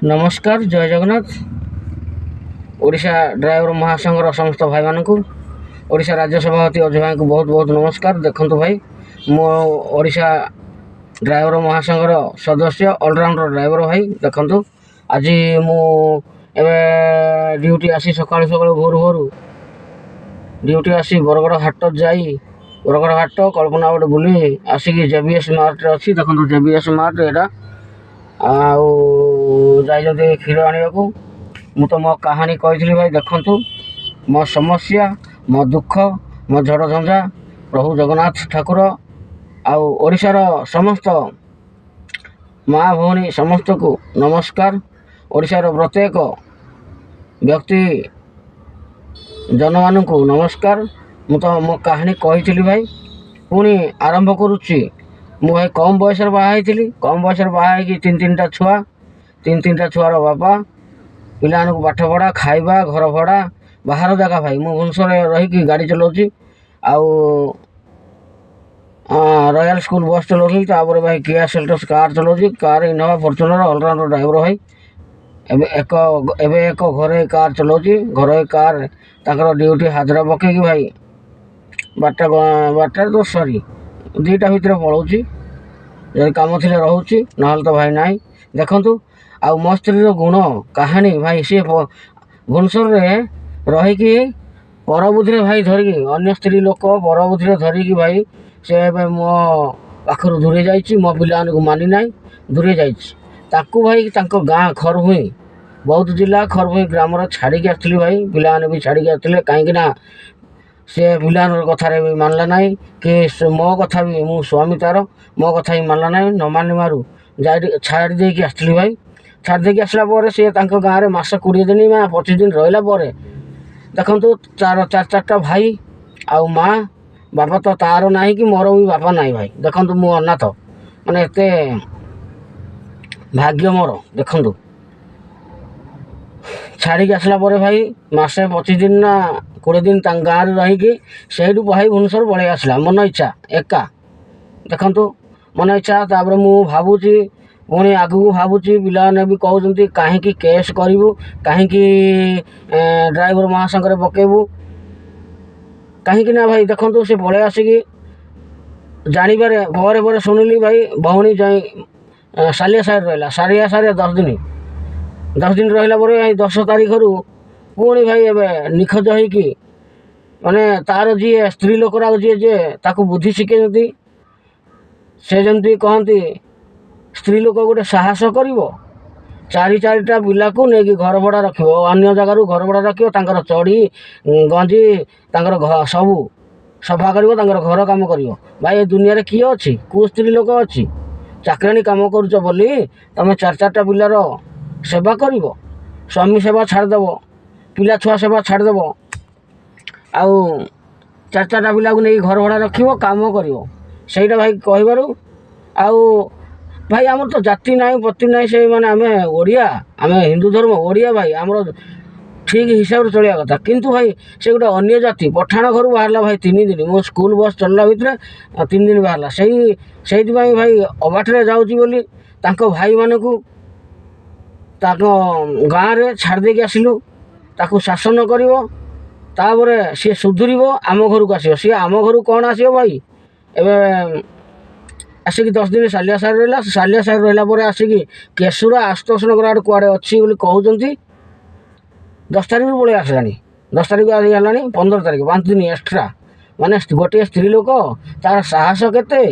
नमस्कार जय जगन्नाथ। ओडिशा ड्राइवर महासंघर समस्त भाई मानक ओडिशा राज्य सभापति अजय भाई को बहुत बहुत नमस्कार। देखो भाई मो ओडिशा ड्राइवर महासंघर सदस्य ऑलराउंडर ड्राइवर भाई देखो आज मु ड्यूटी आसी सका सका भोर भोर ड्यूटी आसी बरगड़ हाट जाई बरगड़ हाट कल्पना गोटे बुली आसिक जेबीएस मार्ट अच्छी देखो जेबीएस मार्ट यहाँ जाइए क्षीर आने को मु तो मो कहानी कही भाई देखु मो समस्या मो दुख मो झड़ झंझा प्रभु जगन्नाथ ठाकुर आशार समस्त माँ भौणी समस्त को नमस्कार। ओडिशार प्रत्येक व्यक्ति जनमान को नमस्कार। मु तो मो कहानी कही भाई पुणी आरंभ करुच्ची। मु भाई कम बयस बाहरी कम बयस बाहर तीन तीनटा छुआर बापा पिला पाठ पढ़ा खाइबा घर भड़ा बाहर जगह भाई मु भुवनेश्वर रही गाड़ी चलाऊँगी रॉयल स्कूल बस चलाऊँगी तापर भाई किया सेल्टस कार चलाऊँगी car Innova Fortuner all rounder driver भाई एक घरे कार चलाऊँगी घरे कार ताकर ड्यूटी हाजरा पकईकि भाई बारटा तो सरी दुईटा भितर पलाऊँगी जब कम थी रोचे ना तो भाई ना देखु आ मो स्त्री गुण कहानी भाई सी भुवनेश्वर रहीकि परबुद्धि भाई धरिकी अन्य स्त्री लोक परबुद्धि धरिकी भाई से मो पाखर दूरे जाइए मो पिला मानी ना दूरे जाकू भाई गाँ खरभुई बौद्ध जिला खरभुई ग्राम छाड़ी आसती भाई पिला भी छाड़ी आसते कहीं से पिला कथार भी मानला ना कि मो कथा भी मो स्वामी तार मो कथा भी मानला ना न मानि मारू छाड़ी देकी आसती भाई छाड़ी देकी आसला सी गाँव में मास 20 दिन 25 दिन रहा देखु चार चार्टा भाई आ माँ बापा तो तार ना कि मोर भी बापा ना भाई देखु मु अनाथ माने एत भाग्य मोर देखु छाड़ी आसला भाई मासे 25 दिन ना 20 दिन गाँव रहीकि से भाई भुवनेश्वर पलि आसला मन इच्छा एका देखु मन इच्छा तापर मु भावुची पुणी आगू भावुची पिलाने भी कहते कहीं केस करूँ कहीं ड्राइवर महासंघ पकेबू कहीं ना भाई देखु से पलि आसिकी जानवर पर पर शुणिली भाई भौणी जाई सालिया साइड रहा सारिया 10 दिन रहा 10 तारीख रु पुणी भाई एवं निखोज होगी माने तार जी स्त्री लोक जी ताकू बुद्धि शिखे से जमी कहती स्त्री लोक गोटे साहस कर चारिटा पिला को लेकिन घर भड़ा रख अन्य जगार घर भड़ा रख चढ़ी गंजी सबू सफा कर घर कम कर भाई दुनिया किए अच्छी कौ स्त्री लोक अच्छी चाकराणी कम करुच बोली तुम चारटा पिलार सेवा कर स्वामी सेवा छाड़देव पिला छुआ सेवा छाड़देव आउ चारटा पिला को नहीं घर भड़ा रख कम कर भाई कहबारू आउ भाई आमर तो जाति ना पति ना से माने आम ओडिया आम हिंदू धर्म ओडिया भाई आमर ठीक हिसाब से चलिया कथा किंतु भाई से गोटे अन्य जाति पठाण घर बाहर भाई 3 दिन मो स्कूल बस चलला भितर 3 दिन बाहर से भाई अबाटे जाऊँगी बोली भाई मान को गाँव में छाड़ देकी आसलु ताकू शासन कर सी सुधुर आम घर को आस सी आम घर कौन आस भाई एवं आसिक 10 दिन सालिया साइड रहा सालिया साइड रहा आसिक केशुरा आशुतोष नगर आड़े कड़े अच्छी कहते 10 तारीख पलि आसला 10 तारीख आसला 15 तारीख 5 दिन एक्सट्रा माने गोटे स्त्री लोक तार साहस केते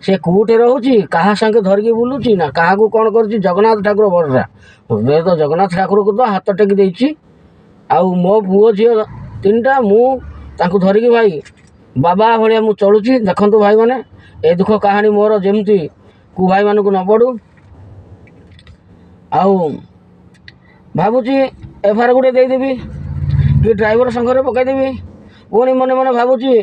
से कौटे रोचे क्या संगे धरिकी बुलूची ना क्या कौन कर जगन्नाथ ठाकुर भरोसा तो जगन्नाथ ठाकुर को तो हाथ टेकी देती आउ मो पुओ झी 3टा मुझे धरिकी भाई बाबा भाया मुझे चलुची देखु भाई मैंने ए दुख कहानी मोर जमती को भाई मान को न पड़ू आउ भावुची एफआईआर गोटे देदेवी कि ड्राइवर संघरे पकईदेवी पुणी मन मन भावुची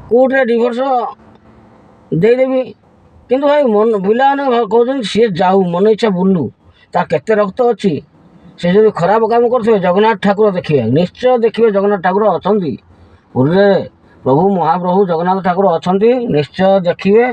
कोर्टे डिभोर्स देदेवी किंतु भाई मन पिला कहते सी जाऊ मन इच्छा बुलू तार केते रक्त अच्छी से जो खराब काम करते जगन्नाथ ठाकुर देखिए निश्चय देखिए जगन्नाथ ठाकुर अच्छा पुरी प्रभु महाप्रभु जगन्नाथ ठाकुर अच्छा निश्चय देखिए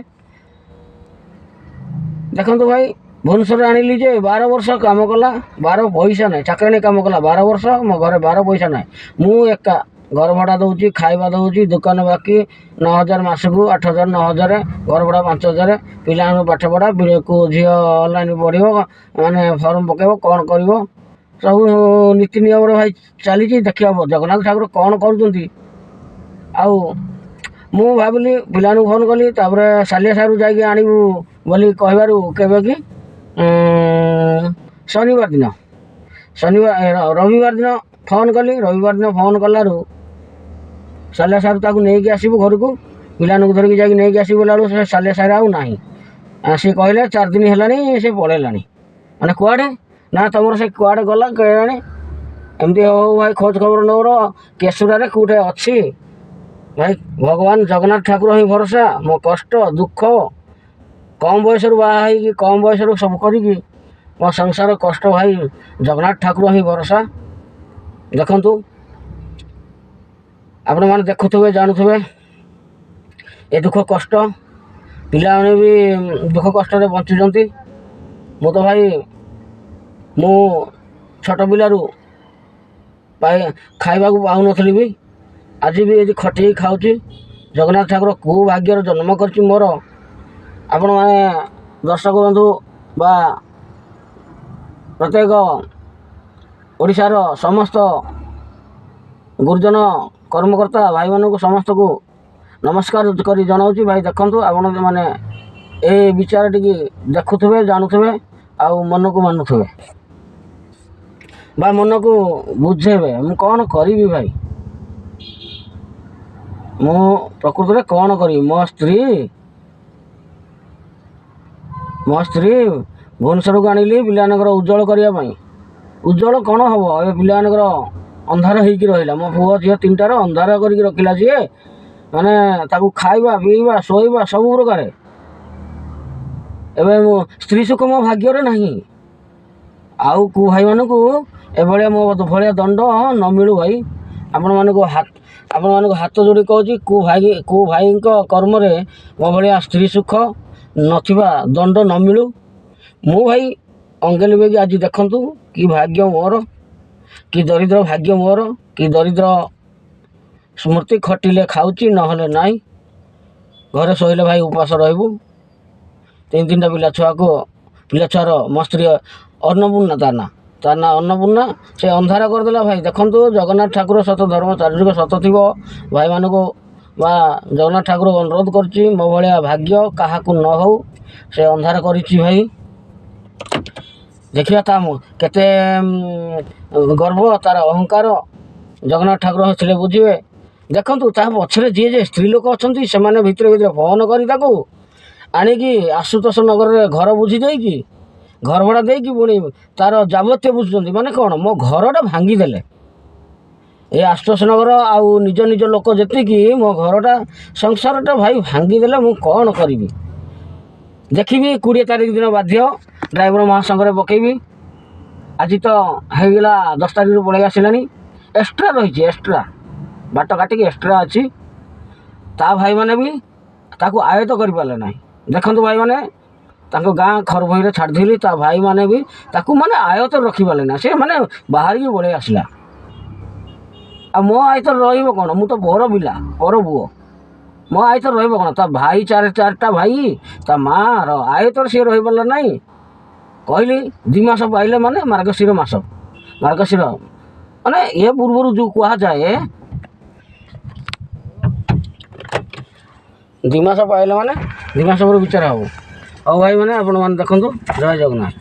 ଦେଖନ୍ତୁ ଭାଇ ଭୁବନେଶ୍ୱରରେ ଆଣିଲି ଯେ 12 ବର୍ଷ କାମ କଲା, 12 ପଇସା ନାହିଁ, ଚାକିରି କାମ କଲା 12 ବର୍ଷ, ମୋ ଘରେ 12 ପଇସା ନାହିଁ। ମୁଁ ଏକା ଘର ଭଡ଼ା ଦେଉଛି, ଖାଇବା ଦେଉଛି, ଦୋକାନ ବାକି 9,000 ମାସକୁ, 8,000 9,000, ଘର ଭଡ଼ା 5,000, ପିଲାମାନଙ୍କୁ ପାଠ ପଢ଼ା, ଝିଅ ଅନଲାଇନ୍ ପଢ଼ିବ, ମାନେ ଫର୍ମ ପକାଇବ, କ'ଣ କରିବ, ସବୁ ନୀତି ନିୟମରେ ଭାଇ ଚାଲିଛି। ଦେଖିବ ଜଗନ୍ନାଥ ଠାକୁର କ'ଣ କରୁଛନ୍ତି। ଆଉ ମୁଁ ଭାବିଲି ପିଲାମାନଙ୍କୁ ଫୋନ୍ କଲି, ତାପରେ ସାଲିଆ ସାହିରୁ ଯାଇକି ଆଣିବୁ ବୋଲି କହିବାରୁ କେବେ କି ଶନିବାର ଦିନ ରବିବାର ଦିନ ଫୋନ୍ କଲି। ରବିବାର ଦିନ ଫୋନ୍ କଲାରୁ ସାଲିଆ ସାହିରୁ ତାକୁ ନେଇକି ଆସିବୁ ଘରକୁ, ପିଲାମାନଙ୍କୁ ଧରିକି ଯାଇକି ନେଇକି ଆସିବୁ ବୋଲାବେଳକୁ ସେ ସାଲିଆ ସାହିରେ ଆଉ ନାହିଁ। ସେ କହିଲେ 4 ଦିନ ହେଲାଣି ସେ ପଳେଇଲାଣି। ମାନେ କୁଆଡ଼େ ନା ତୁମର ସେ କୁଆଡ଼େ ଗଲା କେଜାଣି। ଏମିତି ହଉ ଭାଇ ଖୋଜ ଖବର ନଉର କେଶୁରାରେ କେଉଁଠି ଅଛି। ଭାଇ ଭଗବାନ ଜଗନ୍ନାଥ ଠାକୁର ହିଁ ଭରସା। ମୋ କଷ୍ଟ ଦୁଃଖ କମ୍ ବୟସରୁ ବାହା ହେଇକି କମ୍ ବୟସରୁ ସବୁ କରିକି ମୋ ସଂସାର କଷ୍ଟ, ଭାଇ ଜଗନ୍ନାଥ ଠାକୁର ହିଁ ଭରସା। ଦେଖନ୍ତୁ ଆପଣମାନେ ଦେଖୁଥିବେ ଜାଣୁଥିବେ ଏ ଦୁଃଖ କଷ୍ଟ, ପିଲାମାନେ ବି ଦୁଃଖ କଷ୍ଟରେ ବଞ୍ଚୁଛନ୍ତି। ମୁଁ ତ ଭାଇ ମୁଁ ଛୋଟ ପିଲାରୁ ଖାଇବାକୁ ପାଉନଥିଲି ବି, ଆଜି ବି ଏଠି ଖଟିକି ଖାଉଛି। ଜଗନ୍ନାଥ ଠାକୁର କେଉଁ ଭାଗ୍ୟର ଜନ୍ମ କରିଛି ମୋର। ଆପଣମାନେ ଦର୍ଶକ ବନ୍ଧୁ ବା ପ୍ରତ୍ୟେକ ଓଡ଼ିଶାର ସମସ୍ତ ଗୁରୁଜନ କର୍ମକର୍ତ୍ତା ଭାଇମାନଙ୍କୁ ସମସ୍ତଙ୍କୁ ନମସ୍କାର କରି ଜଣାଉଛି। ଭାଇ ଦେଖନ୍ତୁ ଆପଣମାନେ ଏ ବିଚାର ଟିକେ ଦେଖୁଥିବେ ଜାଣୁଥିବେ ଆଉ ମନକୁ ମାନୁଥିବେ ବା ମନକୁ ବୁଝେଇବେ। ମୁଁ କ'ଣ କରିବି ଭାଇ, ମୁଁ ପ୍ରକୃତରେ କ'ଣ କରିବି। ମୋ ସ୍ତ୍ରୀ ଭୁବନେଶ୍ୱରକୁ ଆଣିଲି ପିଲାମାନଙ୍କର ଉଜ୍ଜଳ କରିବା ପାଇଁ। ଉଜ୍ଜଳ କ'ଣ ହେବ, ଏ ପିଲାମାନଙ୍କର ଅନ୍ଧାର ହେଇକି ରହିଲା। ମୋ ପୁଅ ଝିଅ 3ଟାର ଅନ୍ଧାର କରିକି ରଖିଲା ସିଏ। ମାନେ ତାକୁ ଖାଇବା ପିଇବା ଶୋଇବା ସବୁ ପ୍ରକାର। ଏବେ ମୋ ସ୍ତ୍ରୀ ସୁଖ ମୋ ଭାଗ୍ୟରେ ନାହିଁ। ଆଉ କେଉଁ ଭାଇମାନଙ୍କୁ ଏଭଳିଆ ମୋ ଭଳିଆ ଦଣ୍ଡ ନ ମିଳୁ ଭାଇ। ଆପଣମାନଙ୍କୁ ହାତ ଯୋଡ଼ି କହୁଛି, କେଉଁ ଭାଇଙ୍କ କର୍ମରେ ମୋ ଭଳିଆ ସ୍ତ୍ରୀ ସୁଖ ନଥିବା ଦଣ୍ଡ ନ ମିଳୁ। ମୁଁ ଭାଇ ଅଙ୍ଗେ ଲିଭେଇକି ଆଜି ଦେଖନ୍ତୁ କି ଭାଗ୍ୟ ମୋର, କି ଦରିଦ୍ର ଭାଗ୍ୟ ମୋର, କି ଦରିଦ୍ର ସ୍ମୃତି। ଖଟିଲେ ଖାଉଛି ନହେଲେ ନାହିଁ। ଘରେ ଶୋଇଲେ ଭାଇ ଉପାସ ରହିବୁ। 3 ପିଲା ଛୁଆର ମୋ ସ୍ତ୍ରୀ ଅନ୍ନପୂର୍ଣ୍ଣା, ତା ନାଁ ଅନ୍ନପୂର୍ଣ୍ଣା। ସେ ଅନ୍ଧାର କରିଦେଲା ଭାଇ। ଦେଖନ୍ତୁ ଜଗନ୍ନାଥ ଠାକୁର ସତ ଧର୍ମ ଚାରିଯୁଗ ସତ ଥିବ ଭାଇମାନଙ୍କୁ ବା ଜଗନ୍ନାଥ ଠାକୁର ଅନୁରୋଧ କରୁଛି ମୋ ଭଳିଆ ଭାଗ୍ୟ କାହାକୁ ନ ହଉ। ସେ ଅନ୍ଧାର କରିଛି ଭାଇ। ଦେଖିବା ତା କେତେ ଗର୍ବ, ତାର ଅହଙ୍କାର। ଜଗନ୍ନାଥ ଠାକୁର ଥିଲେ ବୁଝିବେ। ଦେଖନ୍ତୁ ତା ପଛରେ ଯିଏ ସ୍ତ୍ରୀ ଲୋକ ଅଛନ୍ତି ସେମାନେ ଭିତରେ ଫୋନ୍ କରି ତାକୁ ଆଣିକି ଆଶୁତୋଷ ନଗରରେ ଘର ବୁଝି ଦେଇକି, ଘର ଭଡ଼ା ଦେଇକି ପୁଣି ତାର ଯାବତୀୟ ବୁଝୁଛନ୍ତି। ମାନେ କ'ଣ, ମୋ ଘରଟା ଭାଙ୍ଗିଦେଲେ। ଏ ଆଶୁତୋଷ ନଗର ଆଉ ନିଜ ଲୋକ ଯେତିକି ମୋ ଘରଟା ସଂସାରଟା ଭାଇ ଭାଙ୍ଗିଦେଲେ। ମୁଁ କ'ଣ କରିବି। ଦେଖିବି 20 ତାରିଖ ଦିନ ବାଧ୍ୟ ଡ୍ରାଇଭର ମହାସଂଘରେ ପକାଇବି। ଆଜି ତ ହେଇଗଲା 10 ତାରିଖରୁ ପଳେଇ ଆସିଲାଣି। ଏକ୍ସଟ୍ରା ରହିଛି, ଏକ୍ସଟ୍ରା ବାଟ କାଟିକି ଏକ୍ସଟ୍ରା ଅଛି। ତା ଭାଇମାନେ ବି ତାକୁ ଆୟତ୍ତ କରିପାରିଲେ ନାହିଁ। ଦେଖନ୍ତୁ ଭାଇମାନେ ତାଙ୍କ ଗାଁ ଖରଭଇଁରେ ଛାଡ଼ିଥିଲି। ତା ଭାଇମାନେ ବି ତାକୁ ମାନେ ଆୟତ୍ତରେ ରଖିପାରିଲେ ନାହିଁ। ସେ ମାନେ ବାହାରିକି ପଳେଇ ଆସିଲା। ଆଉ ମୋ ଆୟତ୍ତରେ ରହିବ କ'ଣ? ମୁଁ ତ ପର ପିଲା, ପର ପୁଅ। ମୋ ଆୟତ୍ତରେ ରହିବ କ'ଣ? ତା ଭାଇ 4ଟା ଭାଇ, ତା ମାଆର ଆୟତ୍ତରେ ସିଏ ରହିପାରିଲା ନାହିଁ। କହିଲି 2 ମାସ ପାଇଲେ ମାନେ ମାର୍ଗଶିର ମାସ, ମାର୍ଗଶିର ମାନେ ଏ ପୂର୍ବରୁ ଯେଉଁ କୁହାଯାଏ 2 ମାସ ପାଇଲେ ମାନେ 2 ମାସ ପରେ ବିଚାର ହେବ। ହଉ ଭାଇମାନେ ଆପଣମାନେ ଦେଖନ୍ତୁ। ଜୟ ଜଗନ୍ନାଥ।